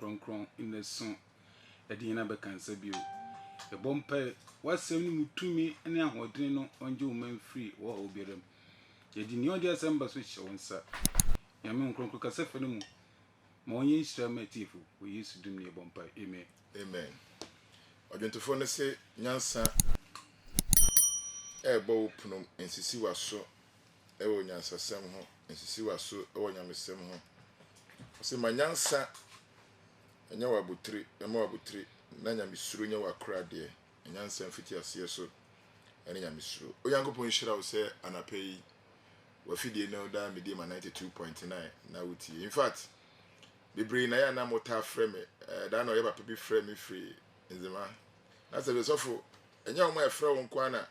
kronkron in the sun edina be kansa bio e bompa wasem ni mutumi ne ahodin no onje woman free wo obiram yedi ni odi asamba so hye wonsa yame kronkron kasefa no mu ma onye nhira matifu wo Yesu dum ne bompa amen amen odwentofo ne se nyansa ebo pnom ensisi waso ewo nyansa sem ho ensisi waso ewo nyamesem ho se manyansa enya wabutri ema wabutri na nyamesuru nya wakra de nyansa mfiti ase so ene nyamesuru oyankopon hira wo se anapei wafidie no da medima 92.9 na wuti in fact bebre na ya na mota frame da na yeba pebi frame free nzema na se besofo enya wo ma frɛ wo nkwa na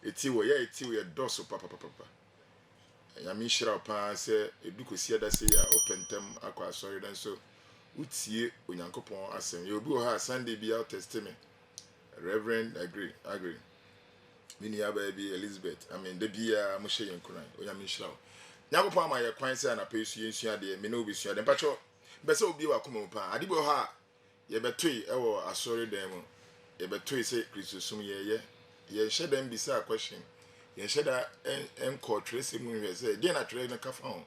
etiwo ye doso papa nyame hira pa se edukosi da se ya opentem akwa sorry dan so utie onyankopon asem ye obi wo ha Sunday bia testimony Reverend agree mini ya baby Elizabeth de bia mo hye yenkura onyame hira nyakopon ama ye kwan se na pesu yensua de me na obi sua de mpacho bese obi wa koma pa ade bo ha ye betoi ewo asori dan mu ye betoi se Kristo sum ye hye dan bisa question ye hye da enko trese mu hwe se de na tre na kafa ho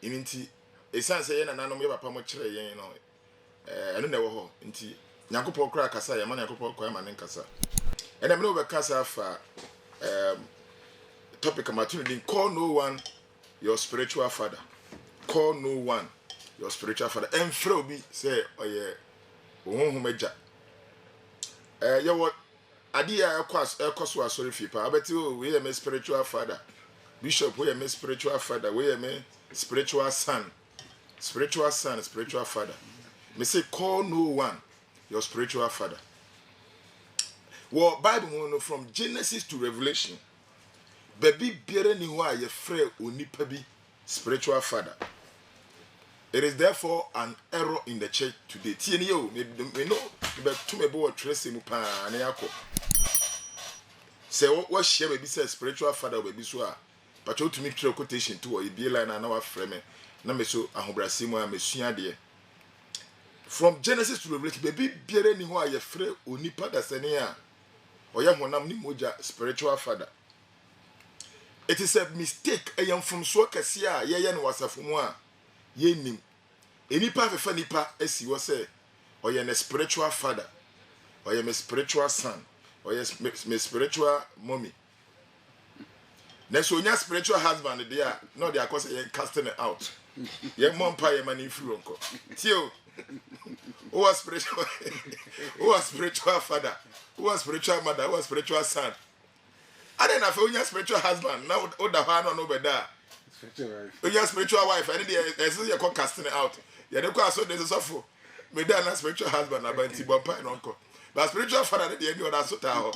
iminti esan se ye na nanom ye papa mo kire yen no eno na wo ho nti nyakopon kra kasa ye ma nyakopon kwa ma nen kasa ena me no be kasa fa topic matunu din call no one your spiritual father. Call no one your spiritual father. Enfro bi say oye ohunhum agya. Ye what adia ekoso asori fi pa abeti o we my spiritual father. Bishop we my spiritual father. We my spiritual son. Spiritual son, spiritual father. Me say call no one your spiritual father. Well, Bible from Genesis to Revelation. Baby biere ni ho a ye frɛ onipa bi spiritual father. It is therefore an error in the church today. Tie ni yo me no be to me bo trese mu pa na yakɔ. Say what share baby say spiritual father baby so a but you to me three quotation to e bi line na wa frɛ me na me so ahobrase mu a me sua de. From Genesis to Revelation baby biere ni ho a ye frɛ onipa da sene a oya honam ni moja spiritual father. It is a mistake. I am from so kasia ye no wasafo mu a ye nim. Enipa fefa nipa esi wo say oye na spiritual father. Oye me spiritual son. Oye me spiritual mommy. Na so nya spiritual husband there no dey akose ye casting it out. Ye mompa ye mani furu nko. Tio. Who was spiritual father? Who was spiritual mother? Who was spiritual son? I didn't have a spiritual husband. Now, all the one no better. Your spiritual wife. I didn't. You're casting it out. You don't call so. There's a suffer. Me done a spiritual husband. I'm going to buy an uncle. But spiritual father, the end of that sort of.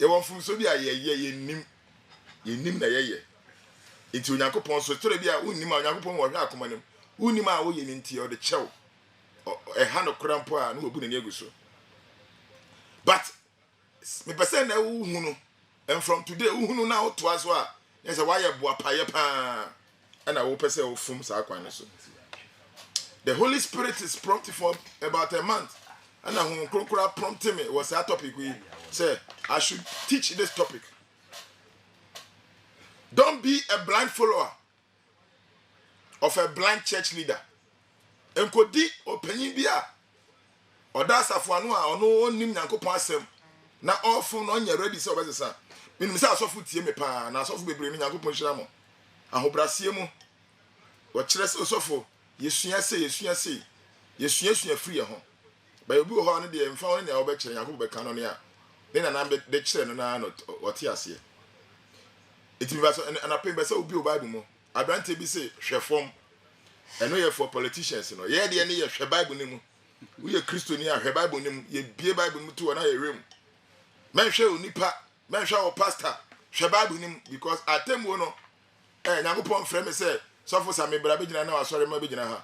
You want from so be a ye nim na ye. It's unyanko pon so to be a unima unyanko pon wa hwa akoma nem. Unima wo ye nti o de chew. E ha no krampo a no obu na egu so. But me person na uhunu and from today uhunu na to as well yes why you boa paye pa and I will person ofum sa kwan so. The Holy Spirit is prompting for about a month and I prompted me was that topic we say I should teach this topic. Don't be a blind follower of a blind church leader. Enkodi opanyin bia odasafo anu a ono onim Nyankopon asem na ofo no nya ready say obesesa minim say asofo tie me pa na asofo bebre ni Nyankopon hira mo ahobrasie mu wo kire say asofo yesua free ho ba obi ho no de mfa won ne obe kire Nyankopon be ka no ne a ne na be de kire no na no wote ase iti ba so and apem be say obi o Bible mu abrante bi say hwefom eno ye for politicians no ye de ne ye hwe Bible ne mu wo ye Kristo ni a hwe Bible ne mu ye bie Bible mu to na ye rem men hwe onipa men hwe o pastor hwe Bible ne mu because atemwo no Nyankopon frɛ me say so for some bra be gina na asɔre ma be gina ha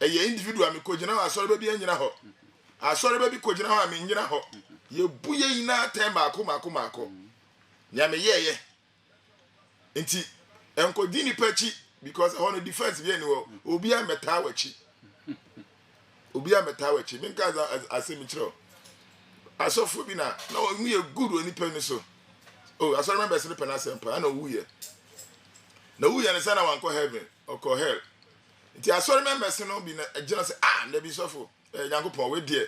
ye individual me ko gina ha asɔre ba bi anyina ho asɔre ba bi ko gina ho a me nyina ho ye buye ina tem ba ko nya me ye enti enko dini pachi because on the defense bi eni wo obi a meta wachi obi ameta wachi me nka asemi kiro asofo bi na mu ye good oni pen so oh asori members ni pen asempa na wuye na wuye ne sana wan ko heaven or ko hell nti asori members no bi na agina say na bi sofo Nyankopon we die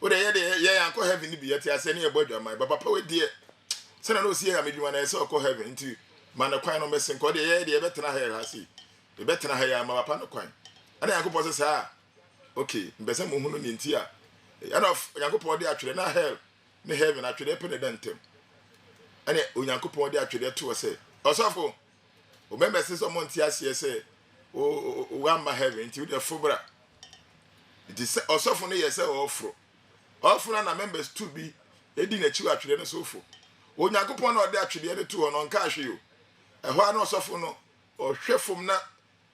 o de ye yanko heaven ni bi ye ti ase ne ye bodwaman baba pa we die se na no si ye amedwuma na ye se ko heaven nti man kwan no mesen ko de ye betena hell hasi e betena ha ya ma papa no kwan ana Nyankopon se sa okay mbese mo hunu ni nti a ana Nyankopon de atwere na hell ne heaven atwere pe ne dantem ana Nyankopon de atwere to se osofo o members so mo nti ase se o wa ma heaven nti o de fubra nti se osofo no ye se ofro na members to be edi na chi atwere no sofo o Nyankopon na o de atwere de to no nka ahwe yo ehwa na osofo no o hwefom na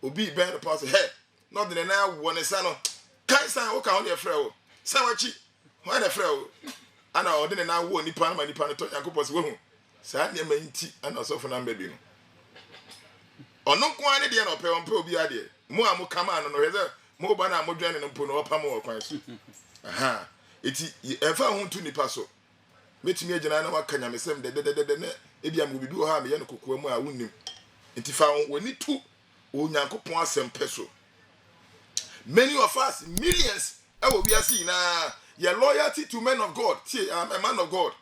obi ben the pass hey not the na wo ne sa no kan san o ka ho de frɛ o san wachi ho de frɛ o ana o de na wo nipa na nipa no to Nyankopon se wo hu sa ne ma nti ana osofo na mbedu no ono kwa ne de na opɛ on pɛ obi ade mu a mu kama no no hweze mu ba na modwane no mpo no opa mu kwan so aha eti emfa ho tu nipa so metumi agina na waka nyamesem de ne ebi am obi bi wo ha me ye no kokoa mu a wonnim enti fa woni tu o Nyankopon asem peso many of us millions we are seeing your loyalty to men of God. See, I'm a man of God,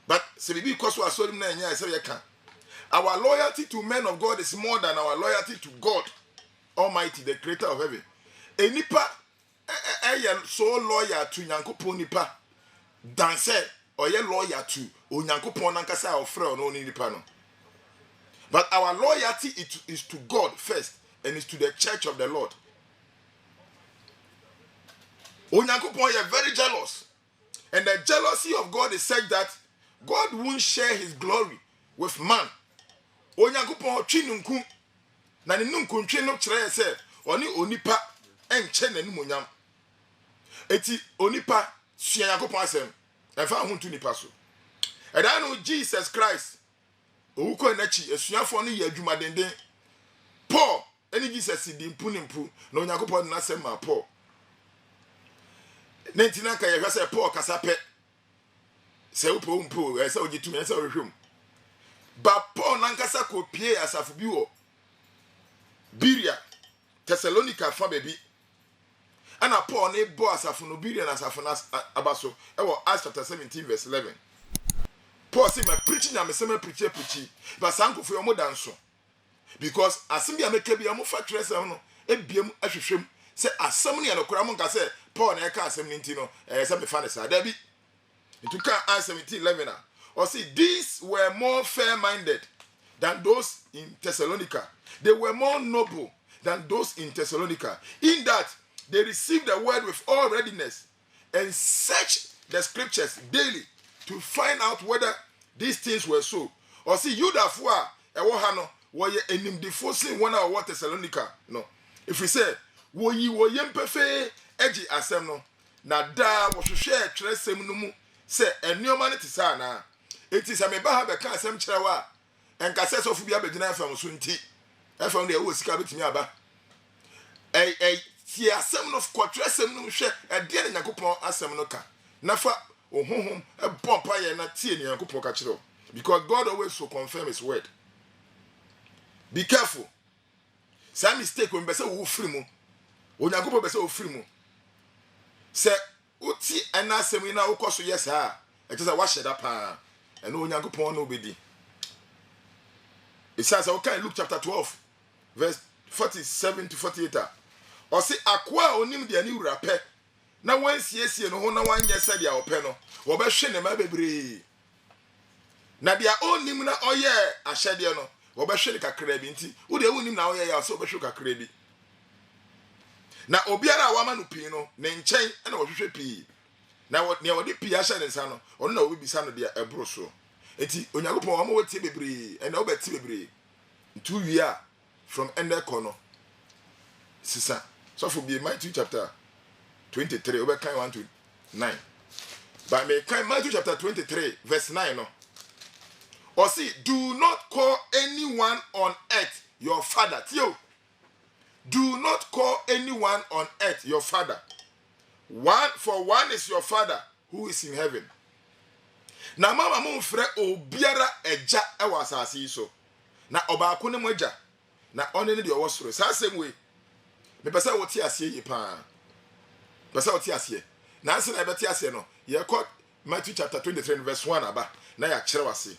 but say because we are so many years, our loyalty to men of God is more than our loyalty to God Almighty, the Creator of heaven. Enipa so loyal to Nyankopon nipa than say or ye loyal to o Nyankopon nankasa ofre no nipa no. But our loyalty is to God first and is to the church of the Lord. Onyankopon is very jealous. And the jealousy of God is such that God won't share his glory with man. Onyankopon chinunku na ninunku ntwe kire se oni onipa enche nanim onyam. Eti onipa sua Yakopon asem. Efa huntu nipa so. Eda no Jesus Christ owuko nachi esuafo no ye adwuma denden. Paul eni Jesus di mpu na Onyankopon na asem ma Paul. Nentina ka ye hwese Paul kasape. Se upo mpu se ogitumi se ohwehwem. Ba Paul nankasa ko pie asafu bi wo Berea Thessalonica fa baby. Ana Paul ne bo asafu no Berea na asafu na abaso. Ewo Acts chapter 17 verse 11. Paul say my preaching na me say me preach. But sankofo yo mo danso. Because asem bia meka bia mo fa twere se no ebiem ahwehwem se asem ne anokora mo nka se Paul na eka asem ni ntino se me fa ne sa da bi. It can Acts 17:11. Or see, these were more fair-minded than those in Thessalonica. They were more noble than those in Thessalonica, in that they received the word with all readiness and searched the scriptures daily to find out whether these things were so. Or see, you that for Ewohano were enim defosin one hour Thessalonica. No. If we say, wo yempefe eji asem no, na da wo hwehwe tresem no mu se enioma ne tisa na. It is a me ba be ka asem kire wa enka se so fu bia begina afam so nti afam de wo sika betimi aba ti asem no kwatwe asem no hwe e de na Yakopon asem no ka na fa ohonhom e bompa ye na tie ni Yakopon ka kire. Because God always so confirm his word. Be careful. Some mistake when be say wo free mu Yakopon be say wo free mu se uti ana asem na wo koso yes ha e tell say wa sheda pa. And Onyankopon no obedi. It says okay, Luke chapter 12 verse 47 to 48. Or say akwa onim de ani wura pe na wan siesie no ho na wan nye se de ope no wo be hwe ne ma bebre na de onim na oye ahyede no wo be hwe ne kakra bi nti wo de onim na oye ya so be hwe kakra bi na obiara wa ma no pi no ne nchen na wo hwehwe pi na ne wodi pia hye ne nsa no ono na obi bisa no de ebro so enti Onyankopon wa woti bebre ena obeti bebre ntu wi a from ende kono sisa so for be Matthew chapter 23 obe kan 1 to 9 but me kan Matthew chapter 23 verse 9 no or see, do not call anyone on earth your father. Tio, Do not call anyone on earth your father. For one is your father who is in heaven. Na mama mo mfrɛ obiara agya ɛwɔ asase yi so. Na ɔbaako ne mo agya. Na ɔne ne de ɔwɔ soro. Saa same way. Me pɛsɛ wote aseɛ yi paa. Pɛsɛ wote aseɛ. Na anse na ɛbɛte aseɛ no, yɛkɔ Matthew chapter 23 verse 1 aba. Na ya kyerɛ wase.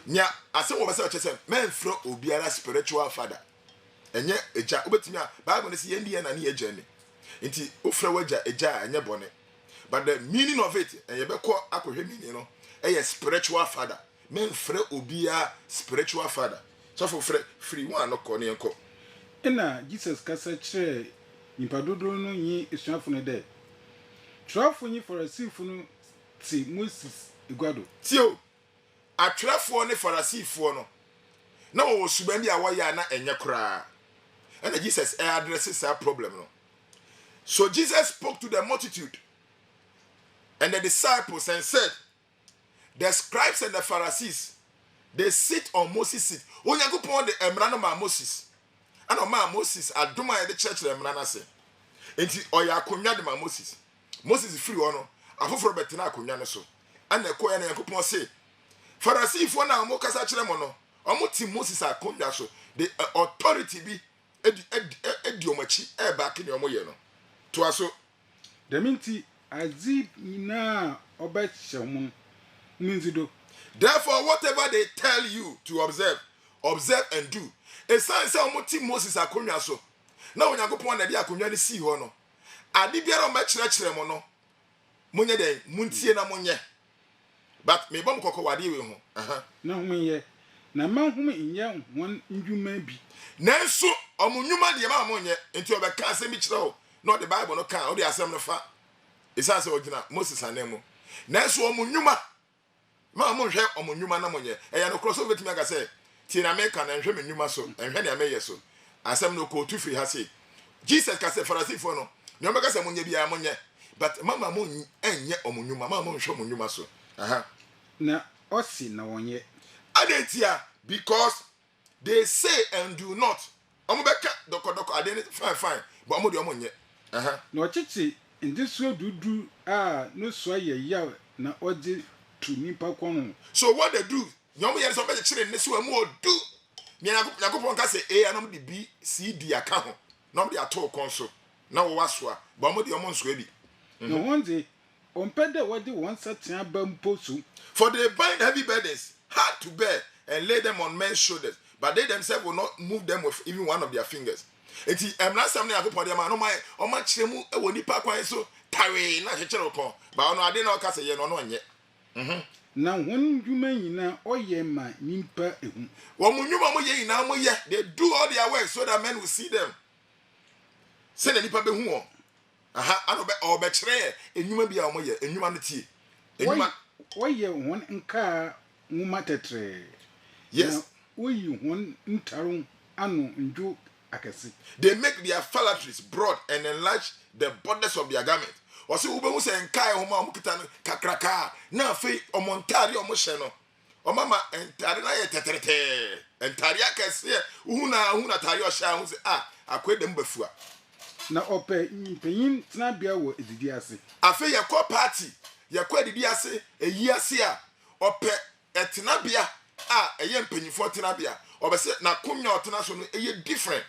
Nya asɛm wɔ bɛsɛ ɔkyerɛ sɛ men mfrɛ obiara spiritual father. Enye agya obetumi a Bible ne sɛ yɛn die na ne agya ni. Nti ofrɛ wagya agya enye bɔne. But the meaning of it, and you bɛkɔ akɔhwɛ meaning no, ɛyɛ spiritual father. Men frɛ obiara spiritual father. So for free one no kɔ ne yɛnkɔ. Ɛna Jesus kasa kyerɛ nipa dodo no nyi esuafo no dɛ. Twerɛfo nyi Farisifo no ti Moses eguado. Tio, atwerɛfoɔ ne Farisifoɔ no, na wɔwɔ suban bi a wɔyɛ na ɛnyɛ koraa. Ɛna Jesus addresses that problem no. So Jesus spoke to the multitude and the disciples and said, the scribes and the Pharisees, they sit on Moses' seat. Onyankopɔn de emra no ma Moses. Ana ma Moses adoma de church de emra na se. Enti oya akonwa de ma Moses. Moses free ono, afoforo betena akonwa no so. Ana ekoya na Yankopɔn se, Pharisee na mo kasa kyerɛ mo no, omo ti Moses akonwa so. The authority bi edi omachi e back ni omo ye no. To aso. Deminti azib ina obechemu minzido. Therefore, whatever they tell you to observe and do. A sign say omo Moses akonwa so. Na Onyankopɔn na de akonwa ne si ho no. Ade biara o ma kyerɛkyerɛ mo no. Munye den, muntie na munye. But me bom kokɔ wade we ho. Na homenye. Na manhum inye won ndwuma bi. Nanso omo nnwuma de ma munye. Enti obɛka asɛm bi kyerɛ ho. No the Bible no kan, o de asɛm no fa. Isa se ogina Moses anemu. Nanso omo nnwuma ma mo hwɛ omo nnwuma na monye. Eya no cross over betimi aka sɛ ti na me kan na hwɛ me nnwuma so, nhwɛ ne ameyɛ so. Asɛm no ko tu firi ha se. Jesus ka sɛ Pharisee no, ne omeka sɛ monye bia monye. But mama mo enye omo nnwuma, mama mo hwɛ omo nnwuma so. Na osi na wonye. Adentia because they say and do not. Omo beka doko adeni fine, but omo de omo nye. Na ochichi ndiso dudu a no so ye ya na oje tu nipa kwon. So what they do, nyom ye so be kire ne so amu odu. Me Yakobon ka say A anom de B C D aka ho. Na omo de ato kon so. Na wo waso a, but omo de omo nso abi. No one day on pede wadi one certain bampo so. For they bind heavy burdens hard to bear and lay them on men's shoulders, but they themselves will not move them with even one of their fingers. Eti emra sam na Yakobon de ma no mai o ma kire mu e wo nipa kwan so tawe na kire kon ba ono ade na o ka say ye no no nye. Na won dwuma nyina oye ma nimpa ehu. Wo mu nwuma mo ye nyina mo ye, they do all their work so that men will see them. Say na nipa be hu o. Ano be o be kire enwuma bia mo ye, enwuma no tie. Enwuma oye won nka nwuma tetre. Yes. Oyi won ntaru ano njo akese. They make their phylacteries broad and enlarge the borders of their garment. Osi ube mu se nka e homa omukita kakraka na afei omontari omohye no. Omama entari na ye tetrete. Entari akese uhuna tari ohya hu se akwede mbafua. Na ope mpanyin tena bia wo edidi ase. Afei yakọ party, yakọ edidi ase, eyi ase a ope etena bia eye mpanyinfo tena bia. Obese na kunnya otena so no eye different.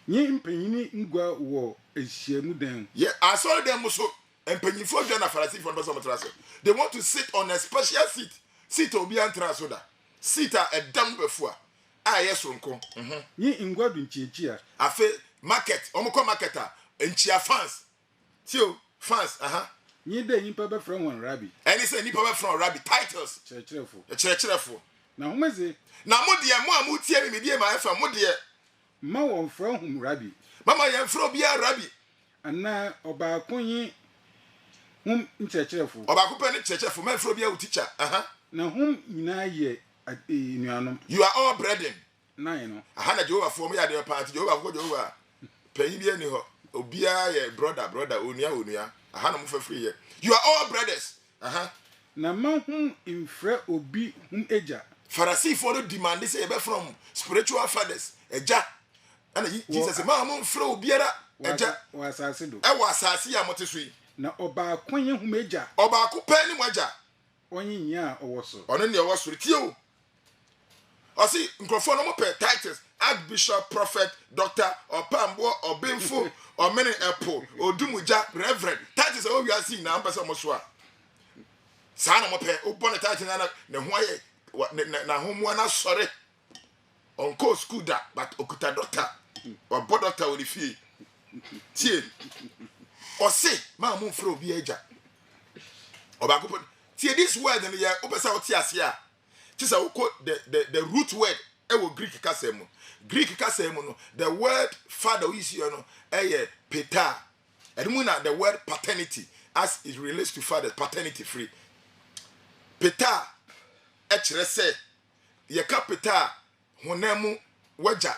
Nye mpanyini ngwa wo ehyiamu dan. Yeah, I saw them so mpanyinfo dwa na Pharisee for person matrase. They want to sit on a special seat. Seat obi antra so da. Seat a edam befua. Yesonko. Nye ngwa du nchiechia. Afe market, omukọ marketer, enchia fans. Tio fans, Nye de nipa be from one rabbi. Any say nipa be from rabbi titles. Churchful. Na homeze. Na mo de mo amutie me de ma afa mo de Ma won from hum rabbi. Mama ye fro bia rabbi. Ana oba konyi hum churchful. Oba ko pe ne churchful, ma fro bia teacher. Na hum nyina ye nuanom. You are all brethren. Na ye no. Na Jehovah for me ya de party Jehovah ko Jehovah. Penyi bia ni ho. Obia ye brother onua. Na mo fa free ye. You are all brothers. Na ma hum infra obi hum eja. Pharisee for the demand say be from spiritual fathers. Eja. And Jesus said, "Mama, flow biara eja was asado. e wa asase ya mote so yi. Na oba kwanye hu meja. Oba ko pa ni mo eja. Onye nya owoso. Ono ne owoso tie o. O si nkrofo no mo pe titles Archbishop, Prophet, Doctor, or Pambo, or Binfo, or Many Apple, or Dumuja, Reverend. Titles all we are seeing now, Ambassador Mosua. Sana mope, o bonnet title na why na home sorry. On course school that, but okuta doctor or board doctor with the fee. Tie. Or say, ma moon fro be eja. Or back up. Tie this word in the year, opesa otiasia. Tis a the root word, ewo Greek kasemo. Greek kasemo no, the word father is here no, peta. And the word paternity, as it relates to father, paternity free. Peta, say, ye kapita, honemu, waja.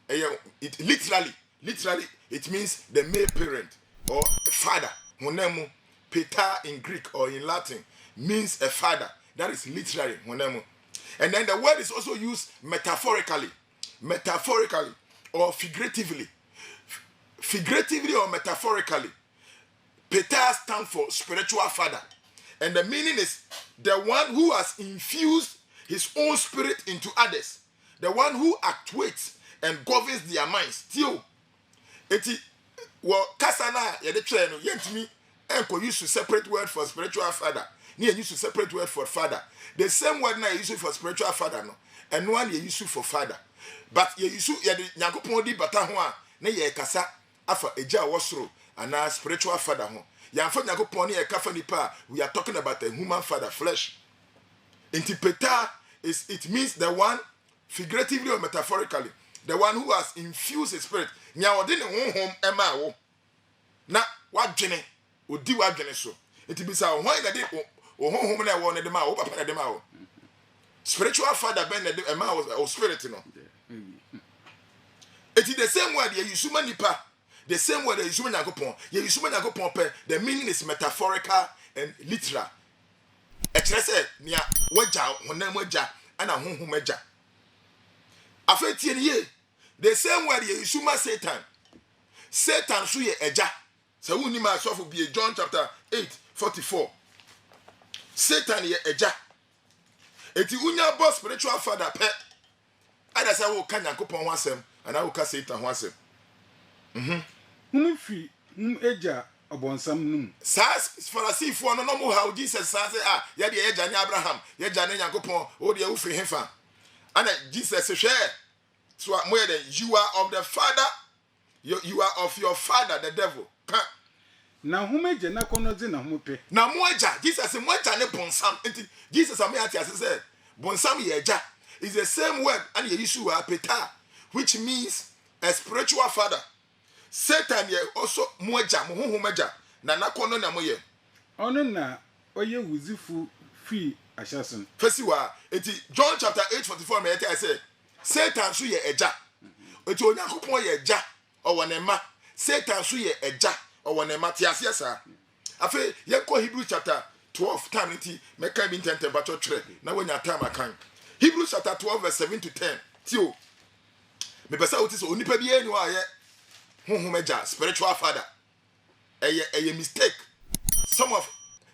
It literally, it means the male parent or father. Honemu, peta in Greek or in Latin means a father. That is literally honemu. And then the word is also used metaphorically or figuratively. Figuratively or metaphorically, Peter stands for spiritual father. And the meaning is the one who has infused his own spirit into others. The one who actuates and governs their minds. Tio, eti wo kasana ya de twa no yentimi enko use to separate word for spiritual father. Ni use to separate word for father. The same word na use for spiritual father no. And one you use for father. But you use ya de Nyankopon di bata ho a na ye kasa afa eja wosoro ana spiritual father ho. Ya mfa Nyankopon na ye kafa nipa, we are talking about a human father, flesh. Interpreter is, it means the one figuratively or metaphorically, the one who has infused his spirit. Nya odi ne honhom ema wo. Na wadwene, odi wadwene so. It be say why na de honhom na wo ne de ma wo papa na de ma wo. Spiritual father ben na de ema wo spirit no. It is the same word you use nipa. The same word you use Nyankopon. You use Nyankopon pe. The meaning is metaphorical and literal. Express nia waja honam waja ana honhom waja. Afetie ye. The same word you use Satan. Satan so ye eja. So woni ma so for be John chapter 8:44. Satan ye eja. Eti unya boss spiritual father pe. Ada say wo ka Nyankopon ho asem. And I will cast it and was it. Free, eja, obonsam num. Sas, Pharisee for no more how Jesus says, ya the edge and Abraham, ya Janny Yakopon, or the Ufri Hefa. And Jesus says, share. So more than you are of the father, you are of your father, the devil. Now, who made Jana Conozina Mupe? Now, Moja, Jesus and Moja Bonsam, Jesus Amiati said, Bonsam Yeja is the same word, and you are Peta. Which means a spiritual father. Satan ye also moja muhu meja na nakono na moye. Ono na oye wuzifu free ashasun. Fesiwa eti John chapter 8:44 me I say Satan so ye eja. Eti Onyankopon ye eja owanema. Satan so ye eja owanema ti ase asa. Afi ye ko Hebrews chapter 12 time nti meka bi ntente bacho tre na wanya time akan. Hebrews chapter 12 verse 7 to 10. Tio me pesa uti so onipa bi enu aye honhomeja spiritual father a mistake. Some of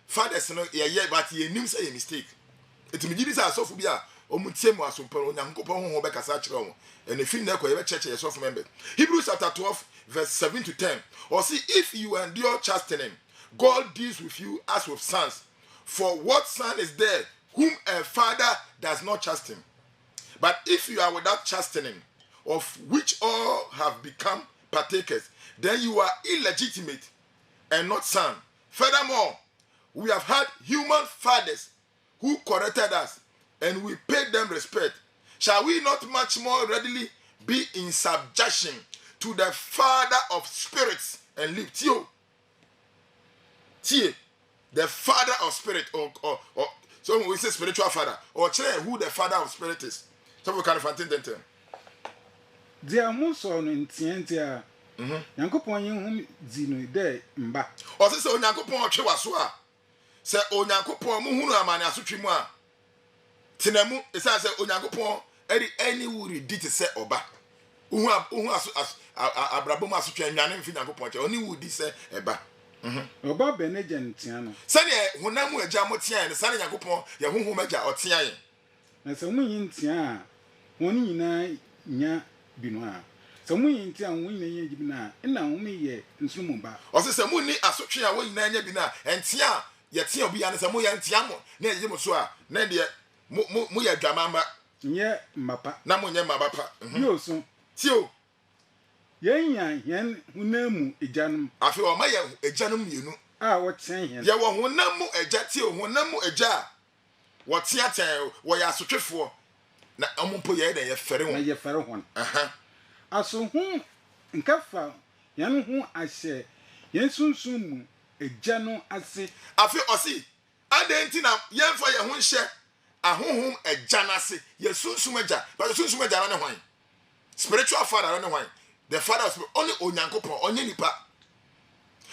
fathers no ye but ye nim say a mistake. It me gidi say asofu bi a omutie mu asompa Onyankopon honhom be kasa kire o and if you na ko ye church asofu member. Hebrews chapter 12 verse 7 to 10. Or see, if you endure chastening, God deals with you as with sons. For what son is there whom a father does not chasten? But if you are without chastening, of which all have become partakers, then you are illegitimate and not son. Furthermore, we have had human fathers who corrected us, and we paid them respect. Shall we not much more readily be in subjection to the Father of spirits and live? Tio, the Father of spirit, or so when we say spiritual father, or who the Father of spirit is. So we can find them. Dia muso no ntientia. Nyankopon yin hum zi no de mba. O se Onyankopon otwe waso a. Se Onyankopon mu hunu amane asotwe mu a. Tenamu esa se Onyankopon eri any wuri dit se oba. uhu abrabom asotwa nwane mfi Nyankopɔn nkyɛn oni wudi sɛ ɛba Oba beneje ntia no. sɛdeɛ honam mu agya mo tea ne sane Nyankopɔn yɛ honhom agya ɔtea yɛn Na sɛ mo yin ntia a, won nyina nya binu a. Sɛ mo yin ntia won nyina nya binu a, na wo me ye nsumu ba. ɔse sɛ munni asotwe a wɔnyina anya bi na ɛntea a yɛtea obi ya ne sɛ moyɛ ntea mo na ɛyɛ mo so a na deɛ moyɛ adwamamba Nye mapa. na monyɛ maba pa Yo so. tio Yenya yen hunamu ejanum afei ɔma yɛ agyanom mmienu a wɔkyɛn hen. yɛwɔ honam mu agya tio honam mu agya a wɔteatea wɔyɛ asotwefoɔ na ɔmo mpo yɛyɛ dɛ yɛfɛre Na ho ye fere hon. aha Aso hu nkafa yan hu ahye yen sunsun mu ejano ase. afei ɔse adɛn nti na yɛmfa yɛn ho nhyɛ ahohom agya no ase yɛsunsum agya but sunsum agya no ne hwan spiritual father no ne hwan the father of spirit only Onyankopɔn onye nipa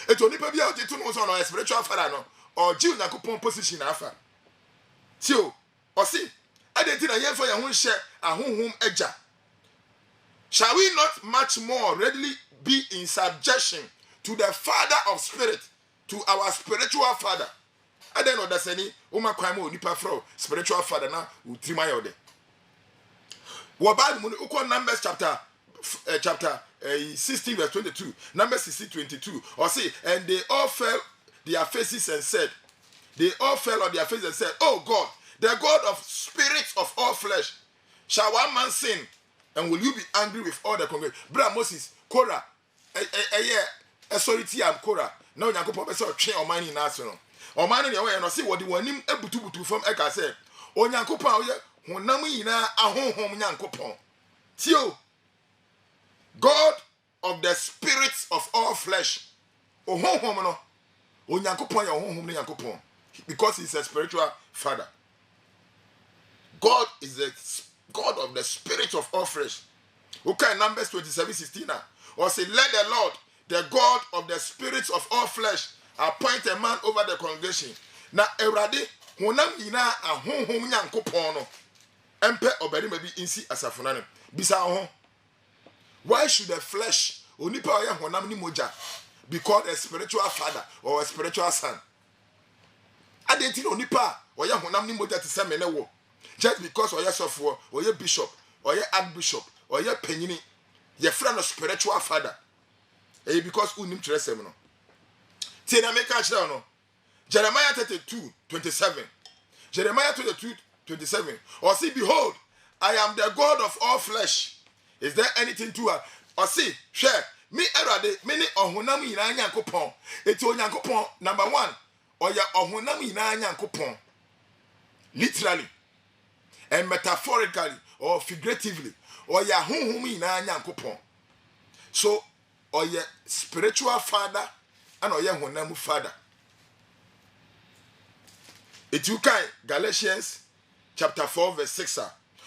eto nipa bi a ɔte to no so no spiritual father no ɔgye Onyankopɔn position afa tio ɔse adɛn nti na yɛmfa yɛn ho nhyɛ ahohom agya shall we not much more readily be in subjection to the father of spirit, to our spiritual father? I don't know that's any Oma Kwamo Nipa Fro, spiritual father now, Utrimayode. What Bible Uko Numbers chapter 16, verse 22, Numbers 16, 22, or say, and they all fell their faces and said, they all fell on their faces and said, oh God, the God of spirits of all flesh, shall one man sin? And will you be angry with all the congregation? Bra Moses, Korah, sorry, Korah. Now Nyankopɔn pɛ sɛ ɔtwe ɔman nyinaa so no. Ɔman no deɛ wɔyɛ no sɛ wɔde wɔn anim abutubutu fam ɛka sɛ Onyankopɔn a ɔyɛ honam nyinaa ahonhom Nyankopɔn. Tio, God of the spirits of all flesh. Ohonhom no. Onyankopɔn yɛ ohonhom ne Nyankopɔn because he's a spiritual father. God is the God of the spirit of all flesh. Okay, Numbers 27:16 now. Or say, let the Lord, the God of the spirits of all flesh, appoint a man over the congregation. Now, Erade, honam yina ahonhom Nyankopɔn no. Empe obedi maybe insi asafunane. Bisa ho. Why should the flesh onipa oya honam ni moja be called a spiritual father or a spiritual son? Adenti onipa oya honam ni moja ti se melewo. Just because oya sofo, oya bishop, oya archbishop, oya penyini, your friend of spiritual father. Because unim tresem no. Tina make catch down no. Jeremiah 32:27. Jeremiah 32:27. Or see, behold, I am the God of all flesh. Is there anything to her? Or see, share me erade many ohunam nyina Nyankopɔn. Eti Onyankopɔn number 1. Oya ohunam nyina Nyankopɔn. Literally and metaphorically or figuratively, or ya honhom nyina Nyankopɔn. So, or ya spiritual father and or ya honam father. It you can Galatians chapter 4 verse 6.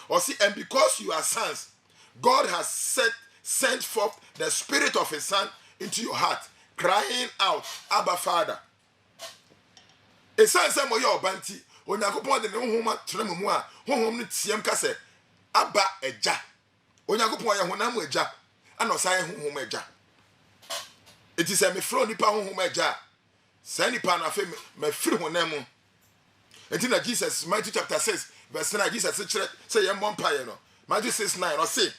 Or see, and because you are sons, God has sent forth the spirit of his son into your heart, crying out, Abba Father. A son said, Moyo Banti. Onyankopɔn de ne honhom atrem mu a honhom no tiam ka sɛ aba agya Onyankopɔn yɛ honam agya ana ɔsan yɛ honhom agya eti sɛ me fro nipa honhom agya sɛ nipa na afɛ me firi honam mu eti na Jesus Matthew chapter 6 verse 9 Jesus kyerɛ sɛ yɛ mmɔ mpaeɛ no Matthew 6:9 ɔse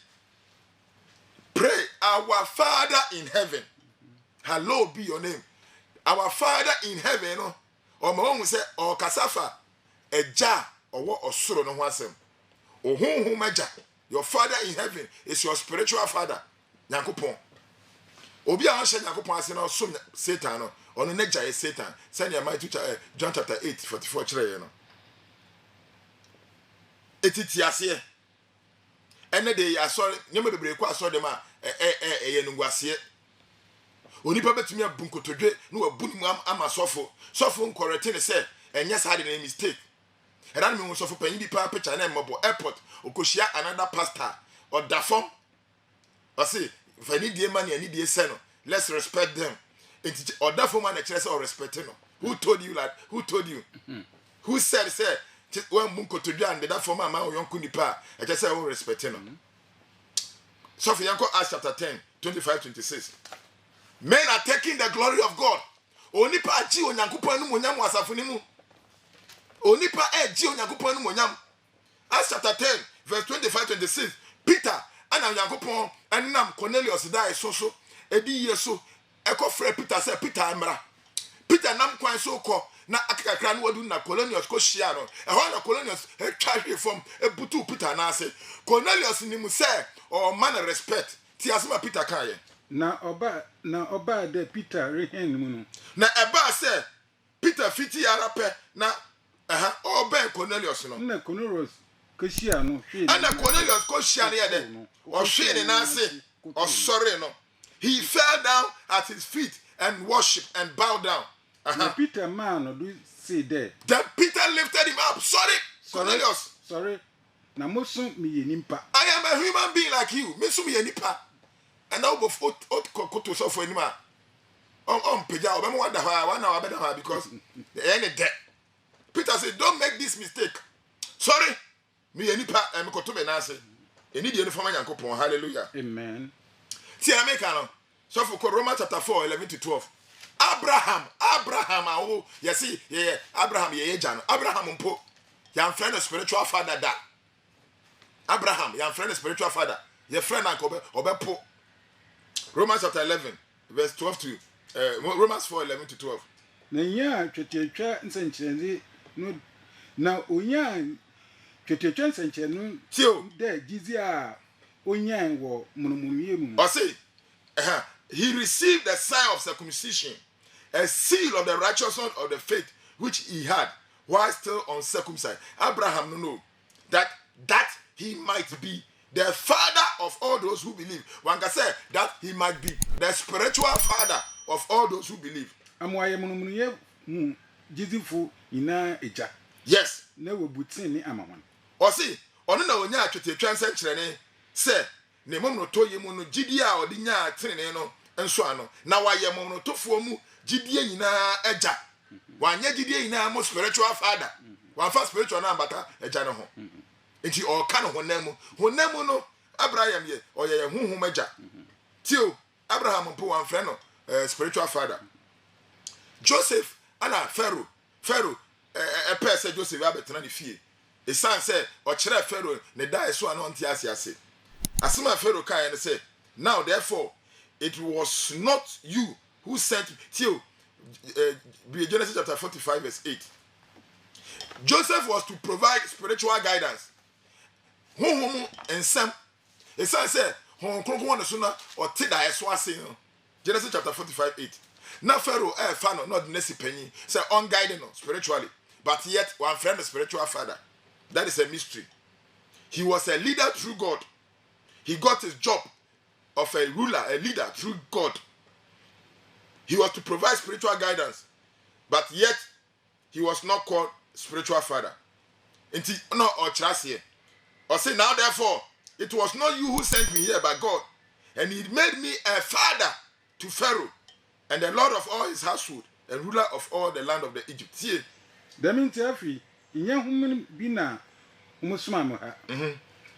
pray our Father in heaven, hallowed be your name. Our Father in heaven no ɔma wɔn sɛ ɔkasafa Eja or osoro no wasem. Ohunhum eja. Your father in heaven is your spiritual father. Nyankopon. Obi a ɔhyɛ Nyankopon ase na ɔsom Satan no. Ɔno n'agya yɛ Satan. Sɛnea Matthew John chapter 8:44 kyerɛ yɛ no. Etiti ase. Ene de asɔre, nyɛma bebree kɔ asɔre dem a ɛyɛ nunguaseɛ. Onipa betumi abu nkotodwe na wabu ne mu ama sɔfo. Sɔfo nkɔrɛte ne sɛ ɛnyɛ saa de na mistake. And I mean, so for penny pa picture and mobile airport, Okoshia another pastor or Dafom. I say, if I need the money, I need the seno. Let's respect them. Or Dafom and a or respecting them. Who told you that? Who told you? Who said, when Munko to Jan, the Dafom, my young Kunipa, I just say, oh, respecting them. So for Yanko Acts chapter 10, 25-26. Men are taking the glory of God. Onipa aji onyankopon no monyam wasafo mu. Onipa aji onyankopon no monyam. Acts chapter 10, verse 25-26. Peter and onyankopon enam Cornelius die so edi yeso ekofre Peter say Peter amra. Peter nam kwan so ko na akakakra no wadu na Cornelius ko hia no. Ehon na Cornelius twa from ebutu Peter na ase. Cornelius ni mu say o man respect. Ti asema Peter kan ye. Na oba de Peter rehen mu no. Na eba say Peter fiti arape na oba Cornelius no. Na Cornelius ko hia no hwe. Ana Cornelius ko hia ne de. O hwe ne na ase. O sorry no. He fell down at his feet and worshiped and bowed down. Peter man do say there. Then Peter lifted him up. Sorry, Cornelius. Sorry. Na moso me yenimpa. I am a human being like you. Me so me yenipa. And now before koto so for anima. Peja obema wada ha one hour better ha because the end dead. Peter said, don't make this mistake. Sorry. Me yenipa and me koto be na ase. Eni die uniform Yankopon. Hallelujah. Amen. See America no. So for Romans chapter 4, 11-12. Abraham, oh, you see, yeah, Abraham, yeah, Abraham, mpo, your friend, a spiritual father, that Abraham, your friend, a spiritual father, your friend, Obepo. Romans chapter 11, verse 12 to Romans 4, 11-12. Na nya twetwetwa nsenchenzi no na onya twetwetwa nsenchenzi no tio de gizi a onya wo munumuye mu. O see, he received the sign of circumcision, a seal of the righteousness of the faith which he had while still uncircumcised. Abraham know that he might be the father of all those who believe. One can say that he might be the spiritual father of all those who believe. Amwaye munumuye mu gizifu ina eja. Yes. Na wobutin ni amawan. O see, ono na onya atwetwetwa nsankyere ne se ne mom no toye mu no gidi a odi nya atrene no enso ano na waye mom no tofo mu gidie nyina eja wanya gidie nyina mo spiritual father wan fa spiritual na ambata eja ne ho enti o ka no honam no Abraham ye oye honhom eja tio Abraham mpo wan frɛ no spiritual father. Joseph ana Pharaoh pese Joseph abetena ne fie esan se o kyerɛ Pharaoh ne dai so ano nti ase Asima Pharaoh kai and say, now therefore, it was not you who sent till Genesis chapter 45 verse 8. Joseph was to provide spiritual guidance. Home and Sam. It says, Hong Kong one sooner or Tida Eswasi. Genesis chapter 45 8. Now Pharaoh Fano, not Nessie Penny, say unguided spiritually, but yet one friend a spiritual father. That is a mystery. He was a leader through God. He got his job of a ruler, a leader through God. He was to provide spiritual guidance, but yet he was not called spiritual father. Until no or trust here. Or say now therefore, it was not you who sent me here but God, and he made me a father to Pharaoh, and the Lord of all his household, and ruler of all the land of the Egypt. See. That means every inya human bina umusuma moha.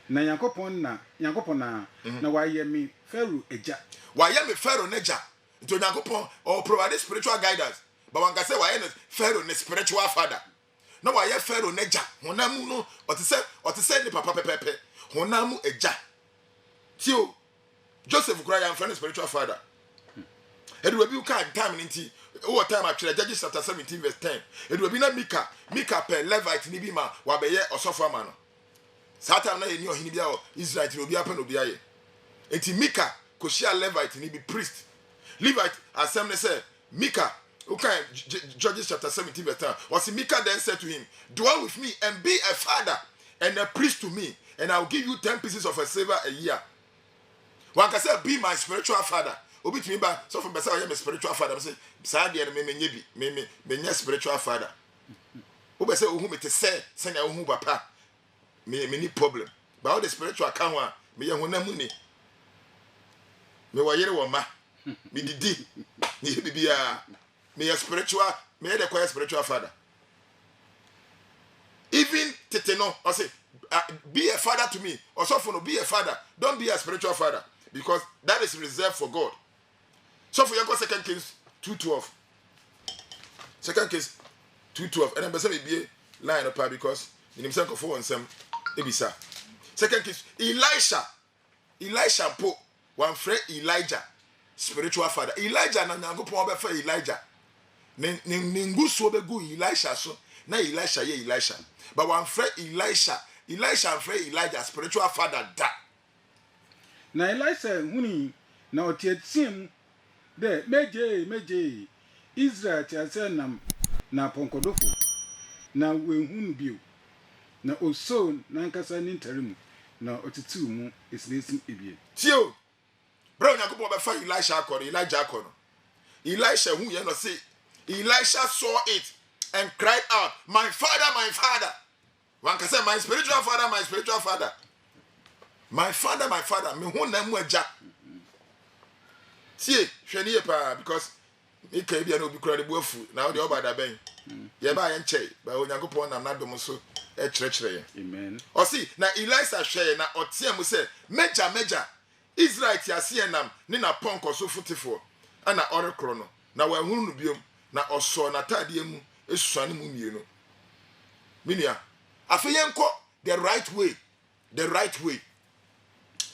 Na Yankopon na waye mi Pharaoh eja. Waye mi Pharaoh neja. Nto Yankopon or provide spiritual guidance. But one can say waye Pharaoh ne spiritual father. Na waye Pharaoh neja. Honamu no o te say ni papa pepepe. Honamu eja. Tio Joseph kura yan friend spiritual father. Edu we bi ka time nti over time actually Judges chapter 17 verse 10. Edu we bi na Mika per Levite ni bi ma wa be ye osofo ama no. Satan na yeni ohini bia Israel ti obi apen obi aye. Enti Mika ko share Levite ni be priest. Levite assembly say Mika okay Judges chapter 17 verse 10. Was Mika then said to him, dwell with me and be a father and a priest to me, and I'll give you 10 pieces of a silver a year. One can say be my spiritual father. Obi to me ba so from say I am a spiritual father. I say say dey me spiritual father. Obi say ohu me te say senya ohu papa. Me ni problem. But all the spiritual account one, me ye honam ni. Me wa yere wo ma. Me didi. Ni bibia. Me a spiritual, me the quiet spiritual father. Even tete no, I say be a father to me. Also for no, be a father. Don't be a spiritual father, because that is reserved for God. So for your 2 Kings 2:12. 2 Kings 2:12. And I'm saying be line up because in himself for some ebisa. 2 Kings Elisha po one friend Elijah, spiritual father. Elijah na Nyankopon be fa Elijah. Ningu so be go Elisha so na Elisha ye Elisha. But one friend Elisha and friend Elijah, spiritual father da. Na Elisha huni na otietim de meje Israel tiase nam na ponkodofo na wehunu bio na oso na nkasa ni ntarimu na otitu mu esilesim ebie. Tio bro Nyankopon be fa Elijah akoro Elijah akoro. Elisha hu ye no say Elisha saw it and cried out, my father. One can say, my spiritual father. My father. Me hu na mu aja. See, hwani pa because me ka bia na obi kura de boafu na o de obada ben. Ye ba ye nche, ba Onyankopon na nadom so e kyerɛkyerɛ. Amen. O see, na Elisha hwɛ na otia mu sɛ, meja Israel ti ase nam ne na ponko so futifo ana ɔrekoro no. Na wa hunu no biom na ɔsɔ na tade mu esuane mu mienu. Minia afeyenko the right way.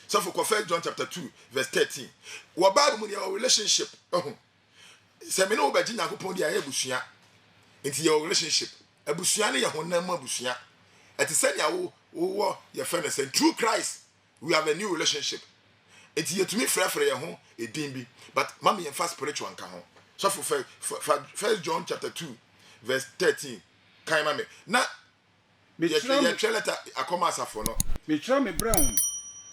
So for 1 John chapter 2 verse 13. Wa Bible mu your relationship. Se me no obaji Nyankopon dia ebusua. Enti your relationship. Ebusua ne ye honam abusua. Eti se nya wo your friend say through Christ we have a new relationship. Enti yetumi frɛfrɛ ye ho edin bi. But mama ye fast spiritual nka ho. So for 1 John chapter 2 verse 13. Kai mama. Na me letter akoma asafo no. Me try me brown.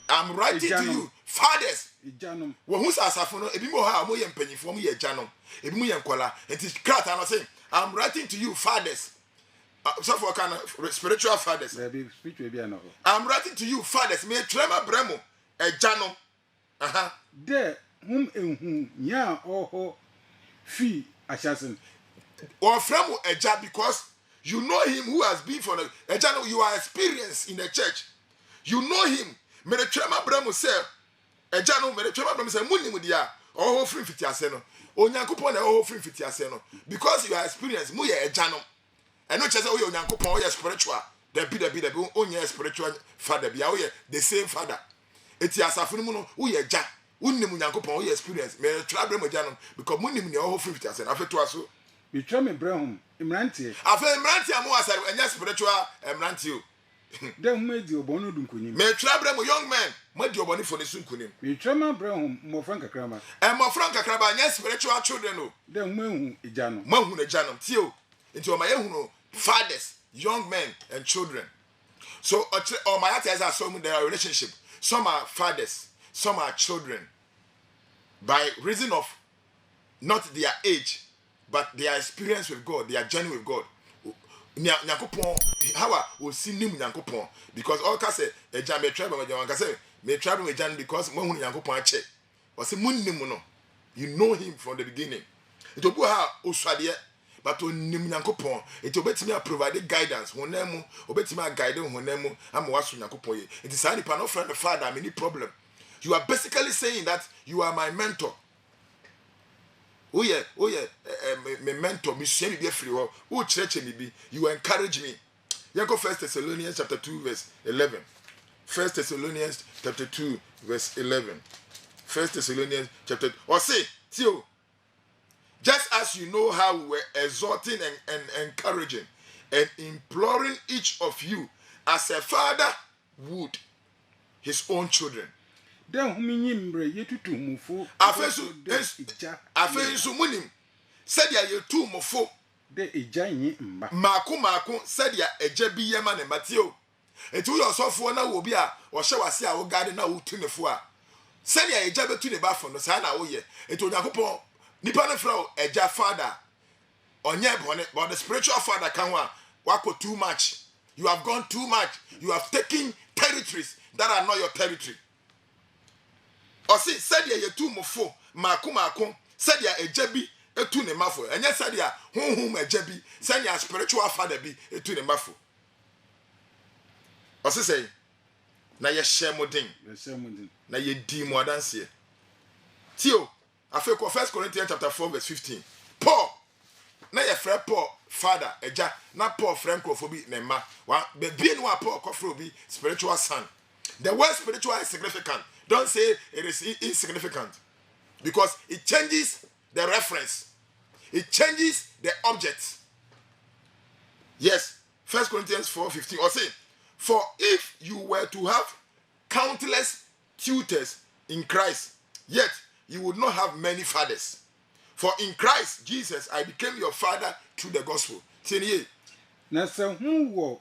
I'm writing to you, fathers. Ijanom. Wo hu asafo no ebi mo ha mo ye mpanyifo mo ye janom. Ebi mo ye nkola. Enti krata no say, I'm writing to you, fathers. So for kind of spiritual fathers. Spiritual be no. I'm writing to you, fathers. Me trema bremo e janom. There enhu nya oho fi ashasin. Or from eja because you know him who has been for the eja, you are experienced in the church. You know him. Me the trema bremo say eja no me the trema bremo say munim dia oho free fitiase no. Onyankopon na oho free fitiase no. Because you are experienced mu ye eja no. And not just oh Onyankopon o ye spiritual. There be onye spiritual father bia o ye the same father. Eti asafo mu no wo ye eja. Unim Onyankopon o ye experience. Me the trema bremo eja no because munim ne oho free fitiase no. Afeto aso me try me brown imrantie. Afa imrantie mo asare enya spiritual imrantie o. Dem medi obonu dunkunim. Me try bremo young man, medi obonu for the sunkunim. Me try ma brown mo franka krama. Mo franka kraba nya spiritual children o. Dem mahu ejano. Mahu na ejano tie o. Nti o ma yehu no fathers, young men and children. So o ma yata as some their relationship. Some are fathers, some are children. By reason of not their age, but their experience with God, their journey with God. Nyankopon how we see nim Nyankopon because all ka say eja me tribe me jan ka say me tribe me jan because mo hu Nyankopon ache o say munnim no you know him from the beginning it obu ha osuade but onim Nyankopon it obetimi provide guidance honam mu obetimi guide honam mu am waso Nyankopon ye it is any pan of friend the father any problem you are basically saying that you are my mentor. Oh yeah, me mentor, me share me be free. Oh church me be. You encourage me. You go 1 Thessalonians chapter 2 verse 11. 1 Thessalonians chapter 2 verse 11. 1 Thessalonians chapter. Or say, Tio. Just as you know how we were exhorting and encouraging and imploring each of you as a father would his own children. Den huminyimbre yetutu mufo afenso munim sadia yetu mufo de eja yin mba mako sadia eja bi yema ne mateo etu yo sofo na wo bi a wo hye wase a wo gade na wo tunefo a sadia eja betu ne bafo no sa na wo ye etu Onyankopon nipa ne fra eja father onye bone but the spiritual father kan wa wako too much, you have gone too much, you have taken territories that are not your territory. O si sadia yetu mofo mako sadia ejabi etu ne mafo enye sadia honhom ejabi sadia spiritual father bi etu ne mafo. ɔse sɛ na yɛhyɛ mo den yɛhyɛ mo den na yɛdi mo adanseɛ tio afei kɔ 1 Corinthians chapter 4 verse 15 Paul na yɛfrɛ Paul father agya na Paul frɛ nkurɔfoɔ bi ne mma bebie no a Paul kɔfrɛ obi spiritual son. The word spiritual is significant. Don't say it is insignificant, because it changes the reference, it changes the object. Yes, 1 Corinthians 4:15 or say, for if you were to have countless tutors in Christ, yet you would not have many fathers. For in Christ Jesus I became your father through the gospel. Na sɛ hu wɔ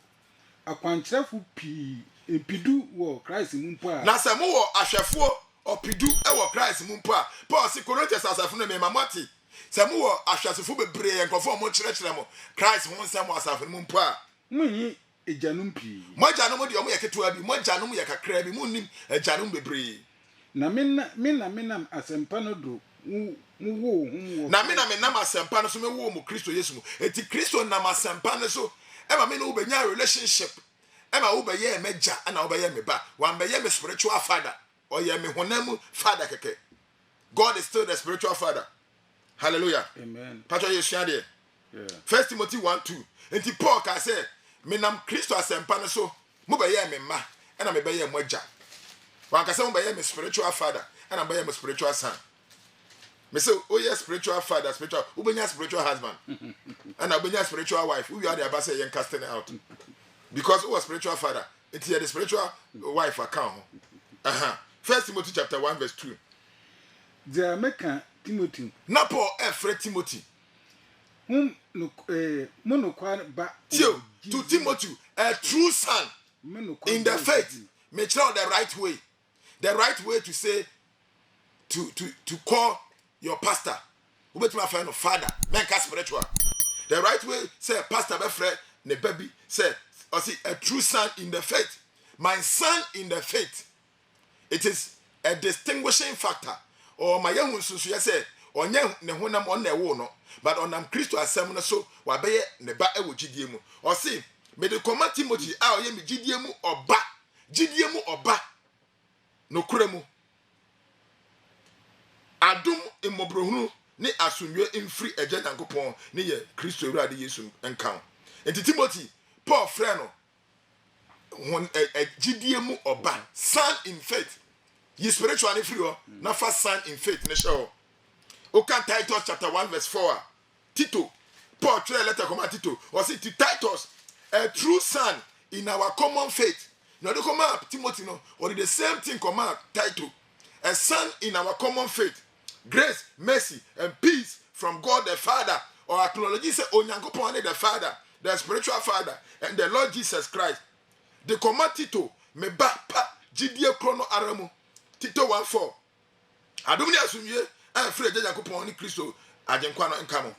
akwankyerɛfo pii epidu wɔ Christ mu mpo a na sɛ mo wɔ ahwɛfoɔ opidu wɔ Christ mu mpo a Paul se Corinthians asafo no me mamati sɛ mo wɔ ahwɛsofo bebree nkɔfo mo kyerɛkyerɛ mo Christ ho nsɛm wɔ asafo mu mpo a mo yi agyanom pii mo agyanom de ɔmo yɛ ketewa bi mo agyanom yɛ kakra bi mo nim agyanom bebree na menam asɛmpa no do mu wo hu na menam asɛmpa no so me wo mo Kristo Yesu mu eti Kristo nam asɛmpa no so ɛma me no wobɛnya relationship ɛma wobɛyɛ megya ana wobɛyɛ me ba wan bɛyɛ me spiritual father or ye me honam father keke. God is still the spiritual father. Hallelujah. Amen. Pastor Yeshua there. Yeah. 1 Timothy 1:2. Enti Paul ka say me nam Kristo asɛmpa no so mo bɛyɛ me ma ɛna me bɛyɛ mo agya. Wan ka say mo bɛyɛ me spiritual father ɛna bɛyɛ me spiritual son. Me say oh yes spiritual father spiritual ubenya spiritual husband and ubenya spiritual wife who you are the abase yen casting out because who was spiritual father it's here the spiritual wife account 1 Timothy chapter 1 verse 2 the American Timothy na Paul Fred Timothy monokwa ba to Timothy a true son in the faith make sure the right way to say to call your pastor who bet my friend of father men spiritual the right way say pastor be friend ne baby say or see a true son in the faith my son in the faith it is a distinguishing factor or my young susu ya say onye ne honam on na wo no but onam Kristo asem no so wa be ne ba e wo gidie mu or see me de command Timothy a oye me gidie mu oba no kura mu adum imobrohunu ni asumwe mfiri agya Nyankopɔn ne ye Kristo Awurade Yesu enkan enti Timothy Paul frɛ no won gidie mu oba son in faith ye spiritual ne free o na fa son in faith ne show o kan Titus chapter 1 verse 4 Tito Paul tell letter come Tito or say to Titus a true son in our common faith no dey come up Timothy no or the same thing come out Titus a son in our common faith grace, mercy, and peace from God the Father, or acknowledge say Onyankopon the Father, the spiritual Father, and the Lord Jesus Christ. The command Tito me ba pa gidie krono aramu Tito 1:4. Adom ni asumye an free agya Nyankopon ni Kristo agenkwa no nkamo.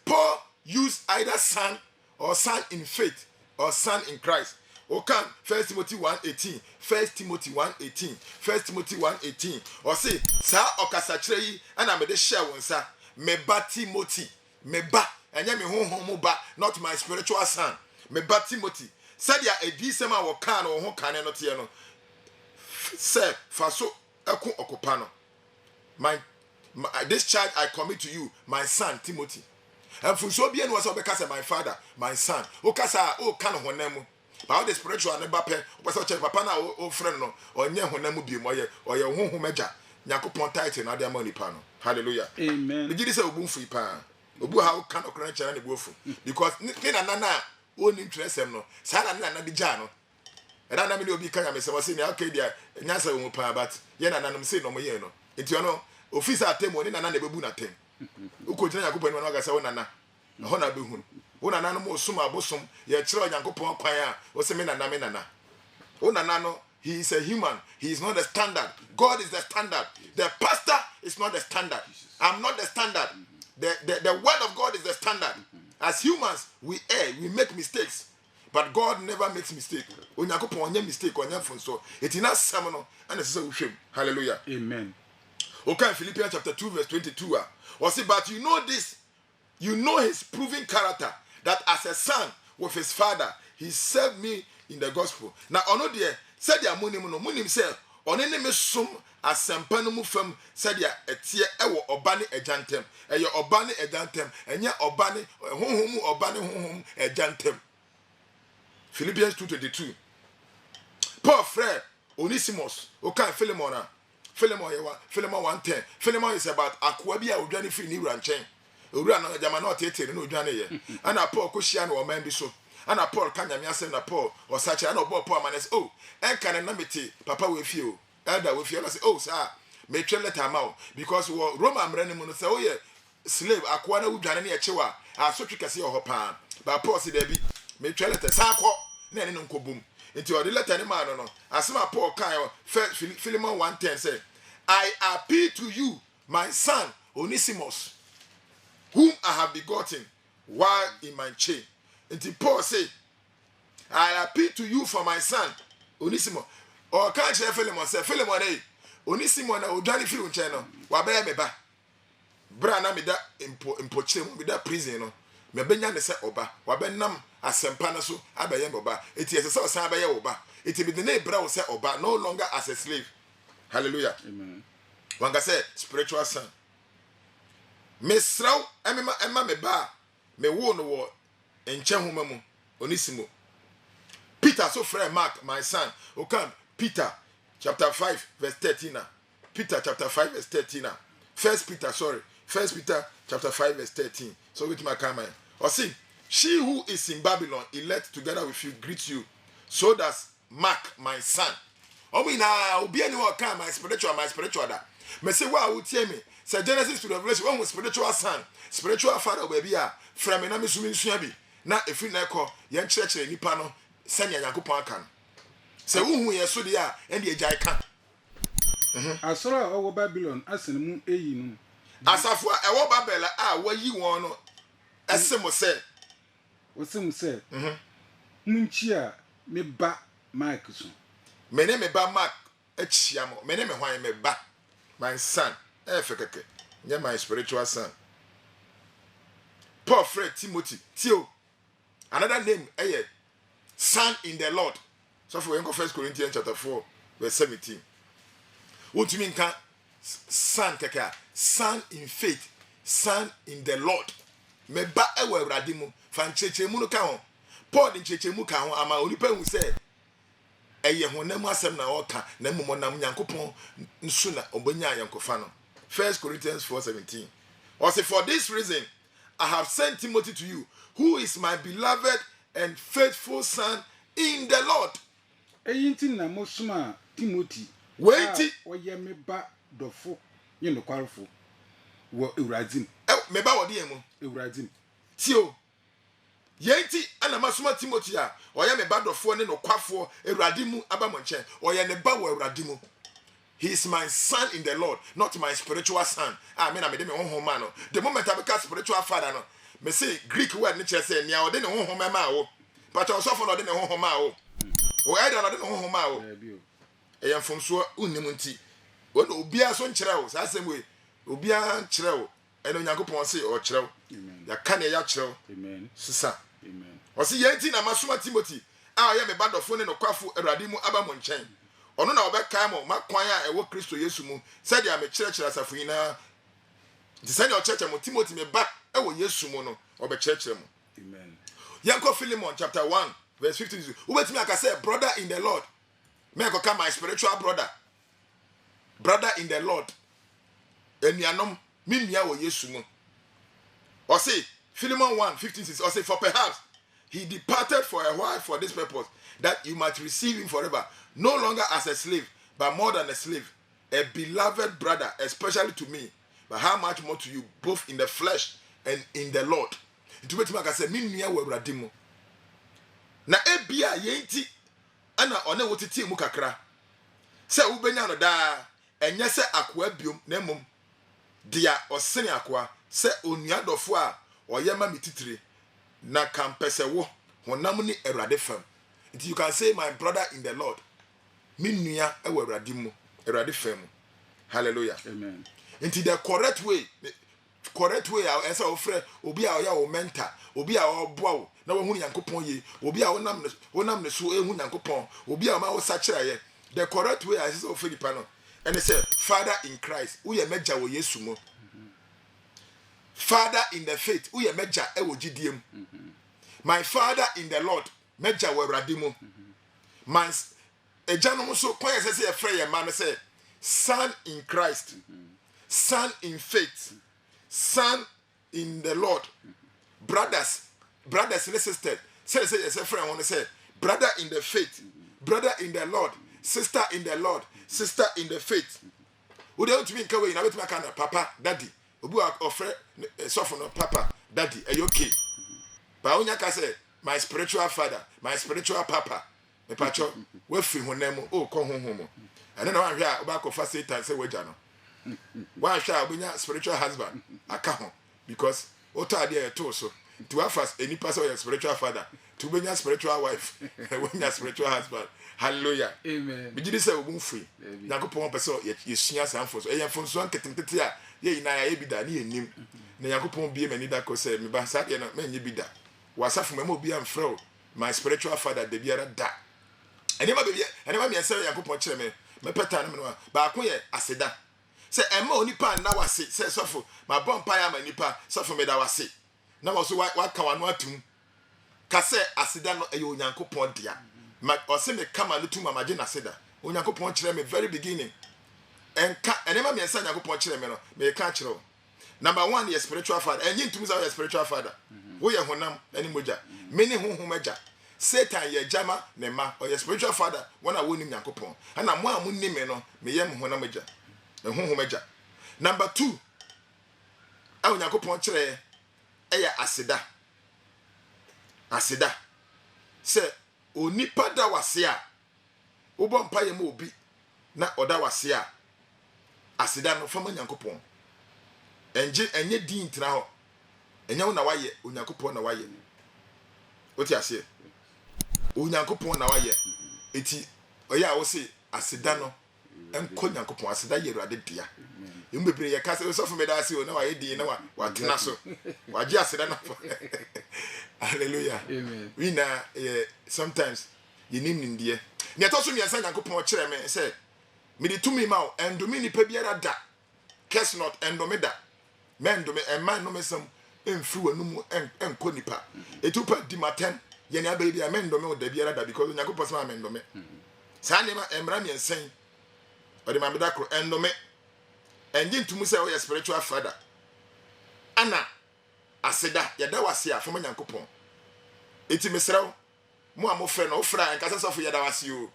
Paul used either son or son in faith or son in Christ. Okan 1 Timothy 1:18 1 Timothy 1:18 1 Timothy 1:18 or say sa okasa kire yi ana me de share wonsa me ba Timothy me ba enya me honhom ba not my spiritual son me ba Timothy said ya edisem a wo kan no ho kan no te no say faso eku okupa no my this charge I commit to you my son Timothy and for so be no so be kasa my father my son o kasa o kan honam but the spiritual never pay because check papa na o friend no onye honam bi mo ye oye honhom agya Nyankopon title na dey money pa no hallelujah amen we say obunfu pa obu ha o kan okran chere na bofu because ni na oni interest em no sa na de gya no era na me le obi kan ya me se say na okay dia nyasa wo pa but ye na nanom say no mo ye no enti ono office atem oni na bebu na tem uko jina Nyankopon no ga say wo na ho na behunu Una nano mo sum abosom ye kire Onyankopon kwan a o se me nana una nano he is a human he is not the standard God is the standard the pastor is not the standard I'm not the standard the word of God is the standard as humans we err we make mistakes but God never makes mistake Onyankopon onye mistake onye mfonso etina sam no ana se uhwem hallelujah amen okay Philippians chapter 2 verse 22 or say but you know this you know his proven character that as a son with his father. He served me in the gospel. Now, ono de said ya munim say one ne me som asempa no mu fam said ya etie ewo oba ne ajantem. Eye oba ne ajantem. Enya oba ne honhom oba ne honhom ajantem. Philippians 2:22. Paul Fred Onesimus, okay, Philemon 1:10. Philemon is about akwa bi a odwane free ni ranchen. Owura na jama na otetere na odwane ye. Ana Paul ko hia na o man bi so. Ana Paul ka nyame asem na Paul osache ana obo Paul manes oh enka na meti papa we fie o. Elder we fie na say oh sir me twa letter ma o because wo Roma mrane mu no say oh ye slave akwa na odwane na ye chewa asotwe kase ho pa. Ba Paul say there be me twa letter sa akọ na ene no nkobum. Into the letter man no asema Paul kan Philemon 1:10 say I appeal to you my son Onesimus whom I have begotten while in my chain. Into Paul say I appeal to you for my son Onesimus or can't say Philemon say Philemon Onesimus na odwane fi unche no wa be me ba bra na me da impo chem me da prison no me benya ne se oba wa be nam asempa na so abaye oba eti ese se abaye oba eti be na bra wo se oba no longer as a slave. Hallelujah, amen. Wanga say spiritual son mesraw emma me ba me wo no wo enche homa mu Onesimo. Peter so friend Mark my son o come Peter chapter 5 verse 13 na Peter chapter 5 verse 13 na First Peter chapter 5 verse 13. So with my camera or see she who is in Babylon elect together with you greet you. So does Mark my son. Omi na obi anyone come my spiritual that. Me say wa wo tie me. Say Genesis to Revelation one with spiritual son, spiritual father baby a from me na me sumi nsua bi. Na efi na ekọ ye nkyerɛkyerɛ nipa no sɛnea Nyankopɔn aka no. Sɛ wohu ye so de a ɛne agyae ka. Asoro owo Babylon asene mu eyi no. Asafo ewo Babel a wayi won no esemo sɛ osim sɛ munchi a me ba Mike so. Mene me ba Mark achia mo. Mene me hwan me ba my son. Fekeke. Nye my spiritual son. Paul Fred Timothy Tio. Another name son in the Lord. So for 1 Corinthians chapter 4 verse 17. What do you mean can son kaka? Son in faith, son in the Lord. Me ba ewe radimu fan chechemu no ka ho. Paul din chechemu ka ho ama onipa hu say eye honam asem na oka na mmom Nyankopɔn nsu na obonya yankofa no. 1 Corinthians 4:17. Or say for this reason I have sent Timothy to you, who is my beloved and faithful son in the Lord. Eyinti na mosuma Timothy. Wait, oye me ba dofo, ye no kwarfo. Wo Ewuradim. Me ba wodi emu. Ewuradim. Tio. Yenti ana masuma Timothy a oye me ba dofo ne no kwafo Ewuradimu abamonche. Oye ne ba wo Ewuradimu. He is my son in the Lord, not my spiritual son. Amen. I made me honhom man. The moment I become spiritual father no. Me say Greek word ni che say nia ode ne honhom ma wo. But also for ode ne honhom ma wo. O either ode ne honhom ma wo. Eyam from so unnim nti. Won obia so nkyerɛ wo. Sa asɛm we. Obia nkyerɛ wo. Ɛno Nyankopɔn say o kyerɛ wo. Amen. Ya ka ne ya kyerɛ wo. Amen. Sisa. Amen. O say yenti na masoma Timothy. A oye me badofo ne no kwafo Awurade mu aba mo nkyɛn. Ono na obeka mo makwan a ewo Kristo Yesu mu. Said ya me kyerɛkyerɛ asafo nyina. Nti sɛ ya kyerɛkyerɛ mo Timothy me ba ewo Yesu mu no obekyerɛkyerɛ mo. Amen. Yanko Philemon chapter 1 verse 15. Ubetimi aka say brother in the Lord. Me go come my spiritual brother. Brother in the Lord. Enianom mi nia wo Yesu mu. Or say Philemon 1:15. Or say for perhaps he departed for a while for this purpose, that you might receive him forever, no longer as a slave, but more than a slave, a beloved brother, especially to me, but how much more to you, both in the flesh and in the Lord. It will be like I said, me nia wo Awurade na ebia yenti ana one wotiti mu kakra se ubenya no da enye se akoa biom na mum dia osene akoa se onua dofo a oyema mititire na kampese wo honam ni Awurade fam. You can say my brother in the Lord, me nua e wo Awurade mu, Awurade fam. Hallelujah. Amen. Into the correct way correct way a esa ofre obi a oya o mentor obi a oboa wo na wo hu Nyankopon ye obi a wonam ne so ehu Nyankopon obi a ma wo sa kira ye the correct way as of Philippa no and they say father in Christ who ye meja wo Yesu mo father in the faith who ye meja e wo gidiem my father in the Lord meja wo Awurade mo man ejanom so kwan say e frɛ ye man say son in Christ son in faith son in the Lord brothers and sisters say friend want to say brother in the faith brother in the Lord sister in the Lord sister in the faith we don't to be in way na wetin aka na papa daddy obu ofre so for no papa daddy are you okay ba onya ka say my spiritual father my spiritual papa me pacho we free honam o ko honhom and na wan hwe a oba ko fa Satan say waja no wan hwe a obunya spiritual husband aka ho because otade e to so to have any person your spiritual father to be your spiritual wife when your spiritual husband hallelujah amen bi gidi say obun free Yakopon person yesua sanfo so eyan fonso anketentete a ye ina ya bida na yenim na Yakopon bie mani da ko say me ba sa de na menye bida wasafo me obi amfrɛ my spiritual father de biara da enema me say Yakopon kire me peta na me no ba ko ye aseda say ema onipa na wase say sofo ma bompa ya ma nipa sofo me da wase na wo so wa ka wano atum ka say aseda no e Onyankopon dia ma o se me kama no tum amaje na aseda Onyankopon kire me very beginning enka enema me say Onyankopon kire me no me ka kire o number 1 your spiritual father enyi ntum say your spiritual father wo ye honam ani moja meni honhom agya Satan ye jama ne ma or your spiritual father wona wo nim Onyankopon ana mo a mo nim me no me ye honam agya ne honhom agya number 2 a Onyankopon kire eya aseda se onipa da wase a wo bɔ mpa ye ma obi na oda wase a aseda no fama Onyankopon enye din tira ho enya wo na waye Onyankopon na waye oti ase Onyankopon na waye eti oya wo se aseda no enko Onyankopon aseda ye Awurade dia Mbebre ye kase so for me da se o na wa yedi na wa tena so wa ji aseda na hallelujah amen we na sometimes you need ndie ne to so me san Yakopon kire me say me di tumi ma o endomi ni pa biara da curse not endomi da mendome man no mesam emfiri wanum enko nipa etupa di matem ye ne abayi bia mendome o da biara da because Yakopon sama mendome sa ne ma emra me ensen o de ma me da kro endome enji ntumu say o your spiritual father ana aseda ya da wase a fama Yakopon eti mesrew mo amofre no ofra en kase sofo ya da wase o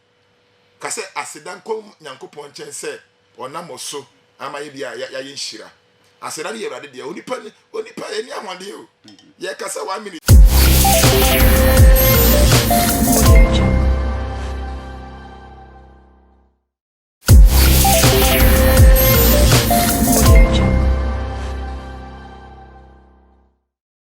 kase aseda nko Yakopon chen say onam so amaye bia ya ye nhira aseda ne Awurade dia onipa eni ahwade o ye kase 1 minute